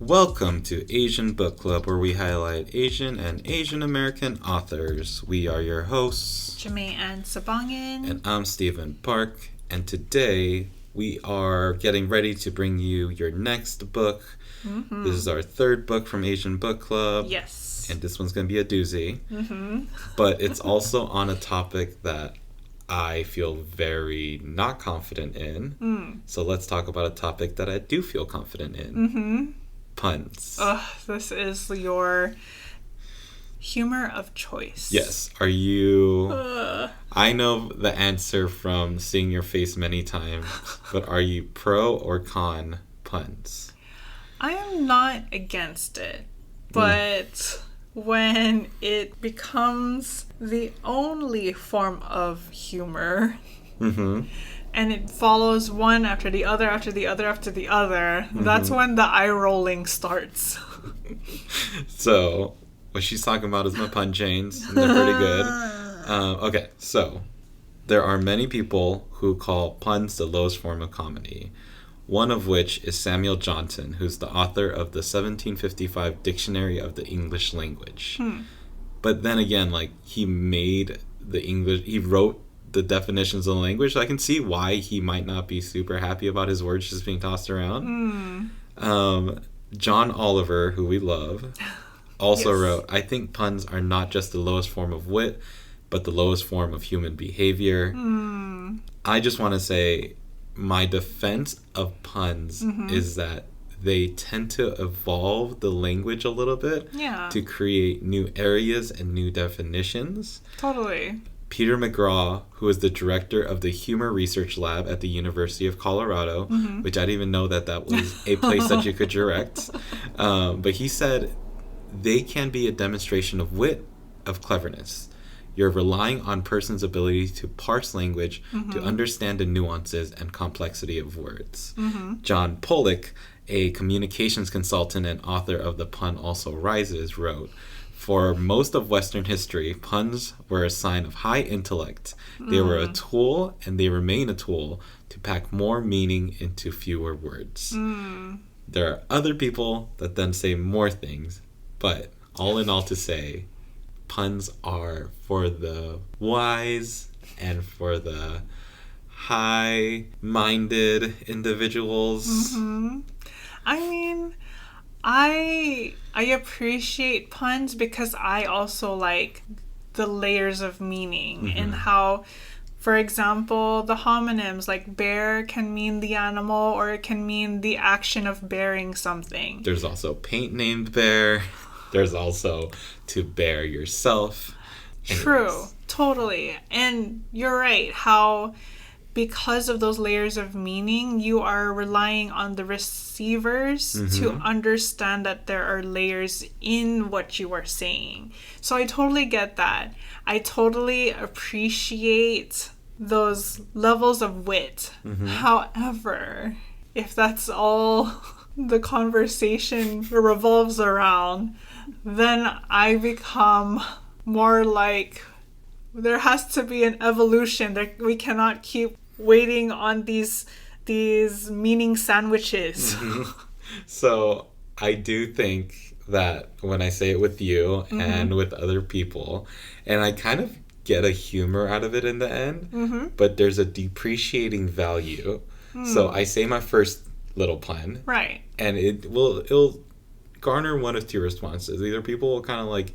Welcome to Asian Book Club, where we highlight Asian and Asian American authors. We are your hosts, Jamae and Sabangan. and I'm Stephen Park. And today we are getting ready to bring you your next book. Mm-hmm. This is our third book from Asian Book Club. Yes. And this one's going to be a doozy. Mm-hmm. But it's also on a topic that I feel very not confident in. So let's talk about a topic that I do feel confident in. Mm-hmm. Puns. This is your humor of choice. Yes. Are you... I know the answer from seeing your face many times, but are you pro or con puns? I am not against it, but when it becomes the only form of humor... Mm-hmm. And it follows one after the other, after the other, after the other. Mm-hmm. That's when the eye rolling starts. So, what she's talking about is my pun chains, and they're pretty good. Okay, so there are many people who call puns the lowest form of comedy. One of which is Samuel Johnson, who's the author of the 1755 Dictionary of the English Language. But then again, he wrote the definitions of the language, so I can see why he might not be super happy about his words just being tossed around. John Oliver, who we love, also wrote, I think puns are not just the lowest form of wit, but the lowest form of human behavior. I just want to say my defense of puns is that they tend to evolve the language a little bit to create new areas and new definitions. Totally. Peter McGraw, who is the director of the Humor Research Lab at the University of Colorado, which I didn't even know that was a place that you could direct, but he said, they can be a demonstration of wit, of cleverness. You're relying on person's ability to parse language, to understand the nuances and complexity of words. John Pollock, a communications consultant and author of The Pun Also Rises, wrote, for most of Western history, puns were a sign of high intellect. They were a tool, and they remain a tool, to pack more meaning into fewer words. There are other people that then say more things, but all in all to say, puns are for the wise and for the high-minded individuals. I mean... I appreciate puns because I also like the layers of meaning and how, for example, the homonyms, like bear can mean the animal or it can mean the action of bearing something. There's also paint named bear. There's also to bear yourself. True, totally. And you're right, how... because of those layers of meaning, you are relying on the receivers to understand that there are layers in what you are saying. So I totally get that. I totally appreciate those levels of wit. However, if that's all the conversation revolves around, then I become more like... there has to be an evolution. We cannot keep waiting on these meaning sandwiches. So I do think that when I say it with you and with other people, and I kind of get a humor out of it in the end, but there's a depreciating value. So I say my first little pun, right, and it'll garner one of two responses. Either people will kind of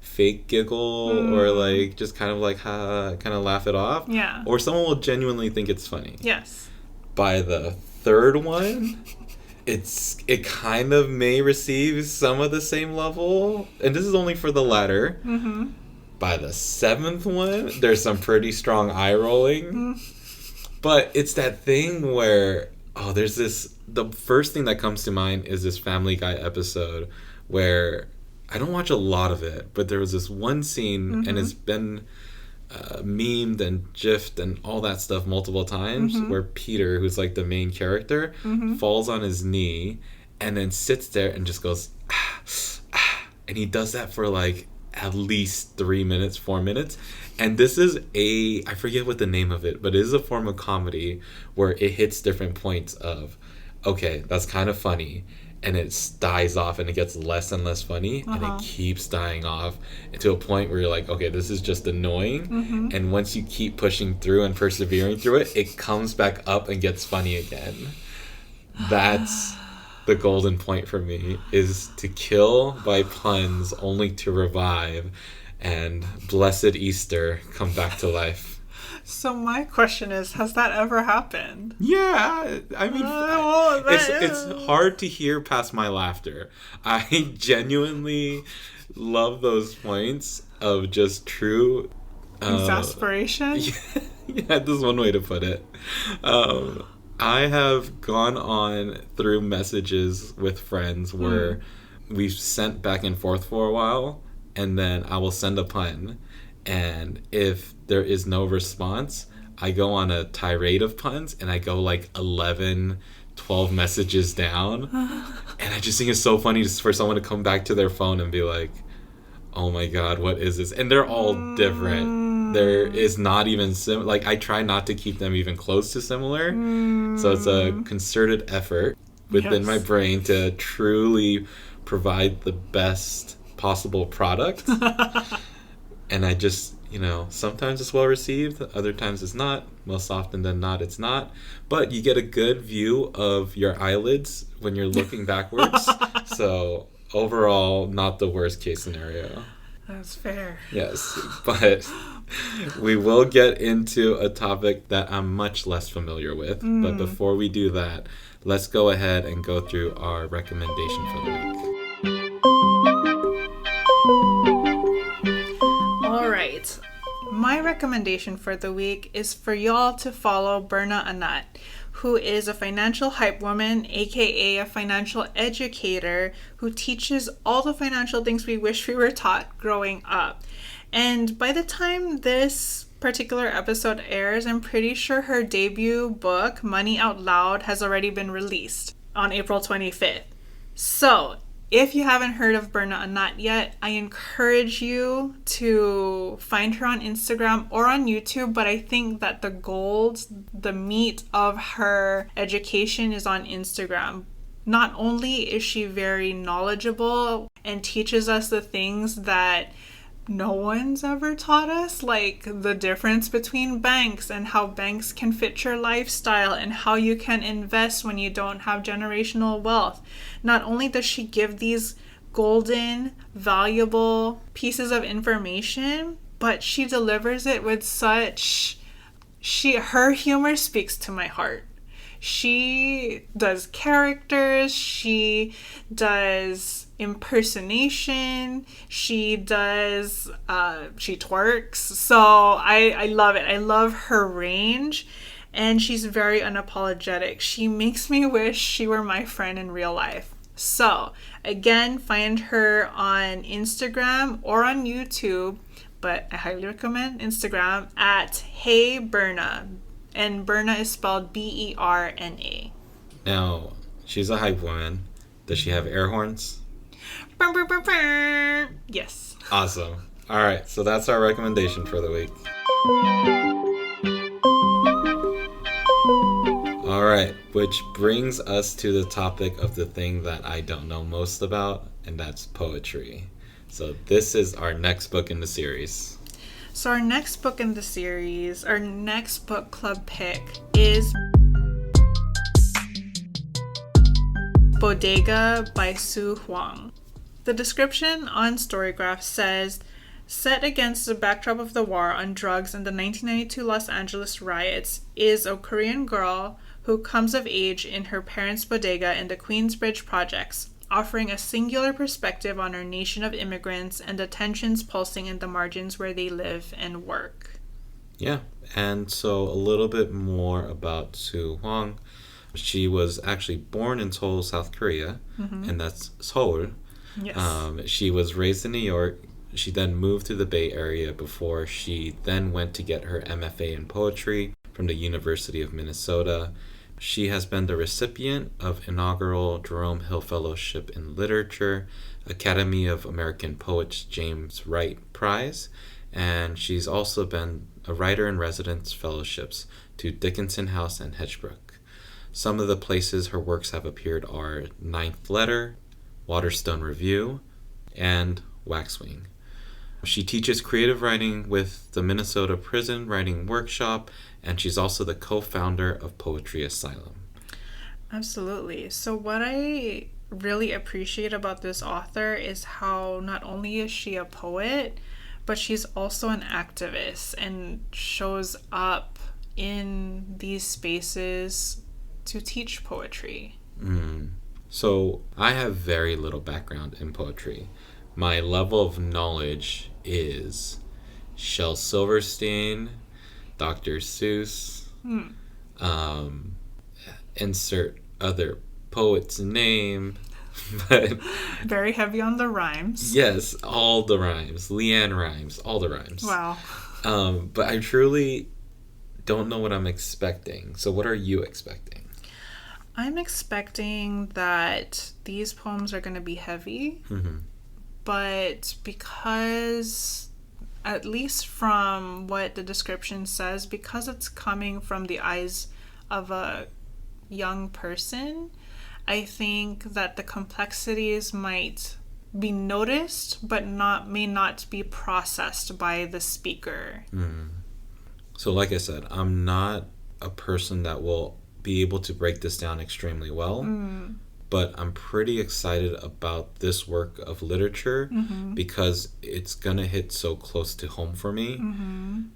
fake giggle or just kind of kind of laugh it off, or someone will genuinely think it's funny. Yes. By the third one, it kind of may receive some of the same level, and this is only for the latter. By the seventh one, there's some pretty strong eye rolling, but it's that thing where the first thing that comes to mind is this Family Guy episode where I don't watch a lot of it, but there was this one scene, and it's been memed and gifed and all that stuff multiple times, where Peter, who's the main character, falls on his knee and then sits there and just goes, and he does that for at least 3 minutes, 4 minutes. And this is I forget what the name of it, but it is a form of comedy where it hits different points of okay, that's kind of funny. And it dies off and it gets less and less funny and it keeps dying off to a point where you're like, okay, this is just annoying. And once you keep pushing through and persevering through it, it comes back up and gets funny again. That's the golden point for me, is to kill by puns only to revive and blessed Easter come back to life. So my question is, has that ever happened? Yeah, I mean, it's hard to hear past my laughter. I genuinely love those points of just true exasperation. Yeah, this is one way to put it. I have gone on through messages with friends where we've sent back and forth for a while, and then I will send a pun. And if there is no response, I go on a tirade of puns and I go like 11, 12 messages down. And I just think it's so funny for someone to come back to their phone and be like, oh my God, what is this? And they're all different. There is not even like, I try not to keep them even close to similar. So it's a concerted effort within my brain to truly provide the best possible product. And I just, sometimes it's well received, other times it's not. Most often than not, it's not. But you get a good view of your eyelids when you're looking backwards. So overall, not the worst case scenario. That's fair. Yes, but we will get into a topic that I'm much less familiar with. But before we do that, let's go ahead and go through our recommendation for the week. My recommendation for the week is for y'all to follow Berna Anat, who is a financial hype woman, aka a financial educator, who teaches all the financial things we wish we were taught growing up. And by the time this particular episode airs, I'm pretty sure her debut book, Money Out Loud, has already been released on April 25th. So, if you haven't heard of Berna Anat yet, I encourage you to find her on Instagram or on YouTube, but I think that the meat of her education is on Instagram. Not only is she very knowledgeable and teaches us the things that no one's ever taught us, like the difference between banks and how banks can fit your lifestyle and how you can invest when you don't have generational wealth. Not only does she give these golden, valuable pieces of information, but she delivers it with her humor speaks to my heart. She does characters, she does impersonation, she twerks. So I love it. I love her range, and she's very unapologetic. She makes me wish she were my friend in real life. So again, find her on Instagram or on YouTube, but I highly recommend Instagram at Hey Berna. And Berna is spelled Berna. Now, she's a hype woman. Does she have air horns? Yes. Awesome. All right, so that's our recommendation for the week. All right, which brings us to the topic of the thing that I don't know most about, and that's poetry. So this is our next book in the series. So our next book in the series, our next book club pick is Bodega by Su Hwang. The description on Storygraph says, set against the backdrop of the war on drugs and the 1992 Los Angeles riots is a Korean girl who comes of age in her parents' bodega in the Queensbridge projects, offering a singular perspective on our nation of immigrants and the tensions pulsing in the margins where they live and work. Yeah, and so a little bit more about Su Hwang. She was actually born in Seoul, South Korea, and that's Seoul. Yes. She was raised in New York. She then moved to the Bay Area before she then went to get her MFA in poetry from the University of Minnesota. She has been the recipient of inaugural Jerome Hill Fellowship in Literature, Academy of American Poets James Wright Prize, and she's also been a writer-in-residence fellowships to Dickinson House and Hedgebrook. Some of the places her works have appeared are Ninth Letter, Waterstone Review, and Waxwing. She teaches creative writing with the Minnesota Prison Writing Workshop, and she's also the co-founder of Poetry Asylum. Absolutely. So what I really appreciate about this author is how not only is she a poet, but she's also an activist and shows up in these spaces to teach poetry. So I have very little background in poetry. My level of knowledge is Shel Silverstein, Dr. Seuss, insert other poet's name, but very heavy on the rhymes. Yes, all the rhymes. Leanne rhymes, all the rhymes. Wow. But I truly don't know what I'm expecting. So what are you expecting? I'm expecting that these poems are going to be heavy, but because, at least from what the description says, because it's coming from the eyes of a young person, I think that the complexities might be noticed, but may not be processed by the speaker. So like I said, I'm not a person that will be able to break this down extremely well, but I'm pretty excited about this work of literature because it's gonna hit so close to home for me. In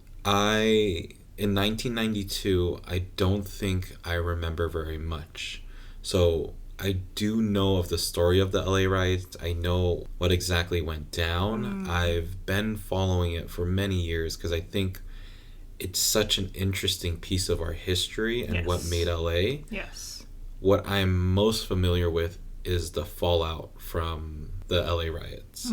1992, I don't think I remember very much. So I do know of the story of the LA riots. I know what exactly went down. I've been following it for many years because I think it's such an interesting piece of our history and what made LA. Yes. What I'm most familiar with is the fallout from the LA riots.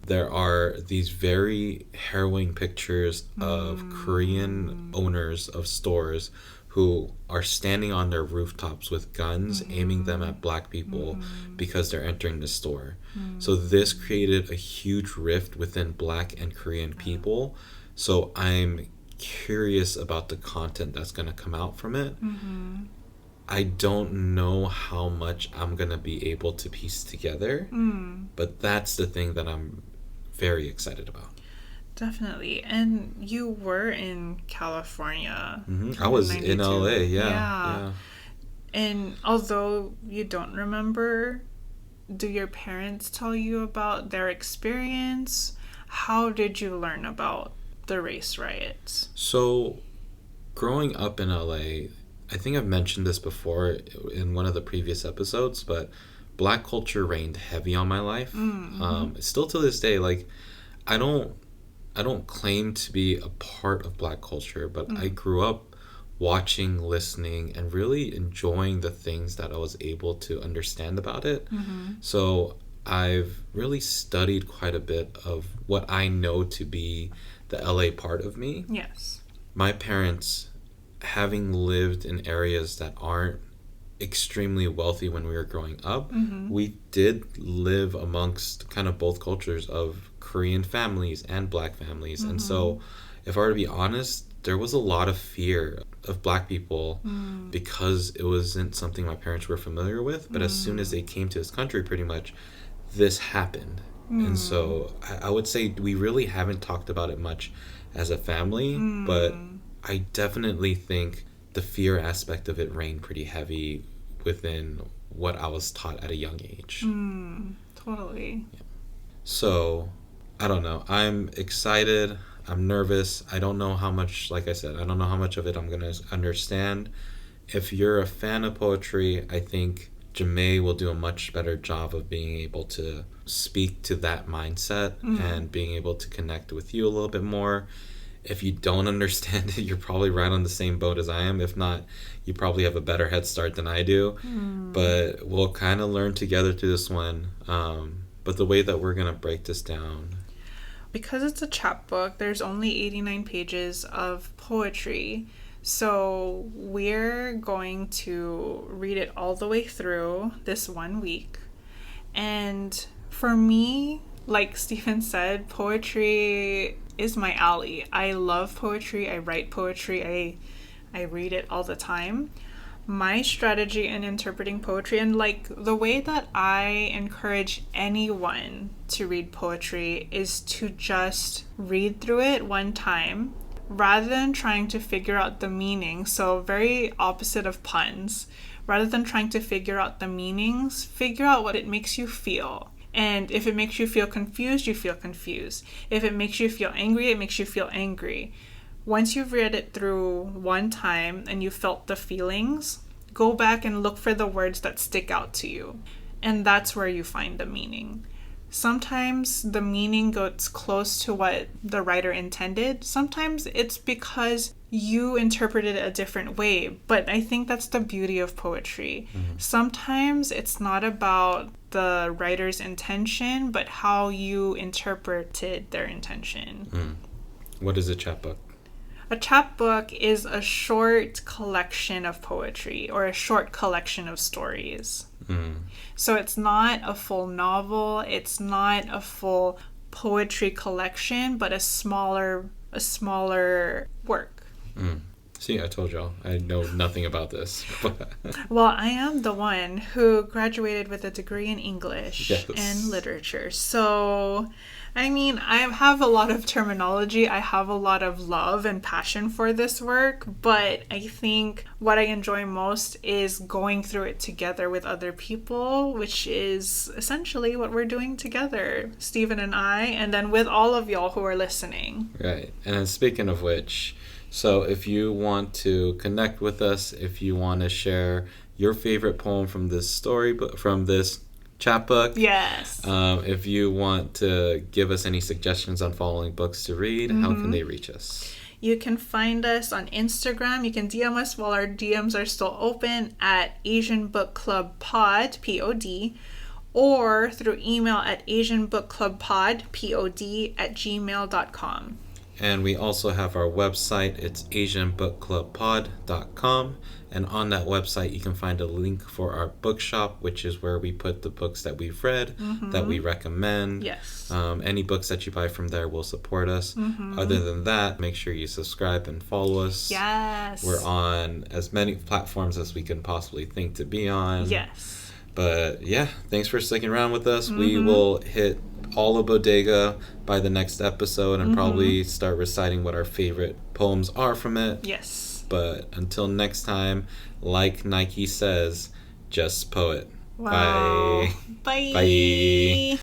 There are these very harrowing pictures of Korean owners of stores who are standing on their rooftops with guns, aiming them at black people because they're entering the store. So this created a huge rift within black and Korean people. So I'm curious about the content that's going to come out from it. I don't know how much I'm going to be able to piece together, but that's the thing that I'm very excited about. Definitely. And you were in California. I was in LA, yeah. And although you don't remember, do your parents tell you about their experience? How did you learn about the race riots? So, growing up in LA, I think I've mentioned this before in one of the previous episodes, but black culture reigned heavy on my life. Still to this day, like, I don't claim to be a part of black culture, but I grew up watching, listening, and really enjoying the things that I was able to understand about it. So I've really studied quite a bit of what I know to be the LA part of me. Yes. My parents, having lived in areas that aren't extremely wealthy when we were growing up, we did live amongst kind of both cultures of Korean families and black families. And so, if I were to be honest, there was a lot of fear of black people because it wasn't something my parents were familiar with. But as soon as they came to this country, pretty much, this happened. And so, I would say we really haven't talked about it much as a family, but I definitely think the fear aspect of it reigned pretty heavy within what I was taught at a young age. Totally. Yeah. So, I don't know. I'm excited. I'm nervous. I don't know how much, like I said, I don't know how much of it I'm going to understand. If you're a fan of poetry, I think Jamae will do a much better job of being able to speak to that mindset and being able to connect with you a little bit more. If you don't understand it, you're probably right on the same boat as I am. If not, you probably have a better head start than I do. But we'll kind of learn together through this one. But the way that we're going to break this down... Because it's a chapbook, there's only 89 pages of poetry. So we're going to read it all the way through this 1 week. And for me, like Stephen said, poetry is my alley. I love poetry. I write poetry. I read it all the time. My strategy in interpreting poetry, and like the way that I encourage anyone to read poetry, is to just read through it one time rather than trying to figure out the meaning. So very opposite of puns. Rather than trying to figure out the meanings, figure out what it makes you feel. And if it makes you feel confused, you feel confused. If it makes you feel angry, it makes you feel angry. Once you've read it through one time and you felt the feelings, go back and look for the words that stick out to you. And that's where you find the meaning. Sometimes the meaning goes close to what the writer intended. Sometimes it's because you interpreted it a different way. But I think that's the beauty of poetry. Sometimes it's not about the writer's intention, but how you interpreted their intention. What is a chapbook? A chapbook is a short collection of poetry or a short collection of stories. So it's not a full novel, it's not a full poetry collection, but a smaller work. See, I told y'all, I know nothing about this. Well, I am the one who graduated with a degree in English and literature. So, I mean, I have a lot of terminology. I have a lot of love and passion for this work. But I think what I enjoy most is going through it together with other people, which is essentially what we're doing together, Stephen and I, and then with all of y'all who are listening. Right. And speaking of which, so if you want to connect with us, if you want to share your favorite poem from this story, from this chapbook. Yes. If you want to give us any suggestions on following books to read, how can they reach us? You can find us on Instagram. You can DM us while our DMs are still open at Asian Book Club Pod, P-O-D, or through email at asianbookclubpod, P-O-D, @gmail.com. And we also have our website. It's asianbookclubpod.com. And on that website, you can find a link for our bookshop, which is where we put the books that we've read, that we recommend. Yes. Any books that you buy from there will support us. Other than that, make sure you subscribe and follow us. Yes. We're on as many platforms as we can possibly think to be on. Yes. But yeah, thanks for sticking around with us. We will hit all of Bodega by the next episode and probably start reciting what our favorite poems are from it. Yes. But until next time, like Nike says, just poet. Wow. Bye. Bye.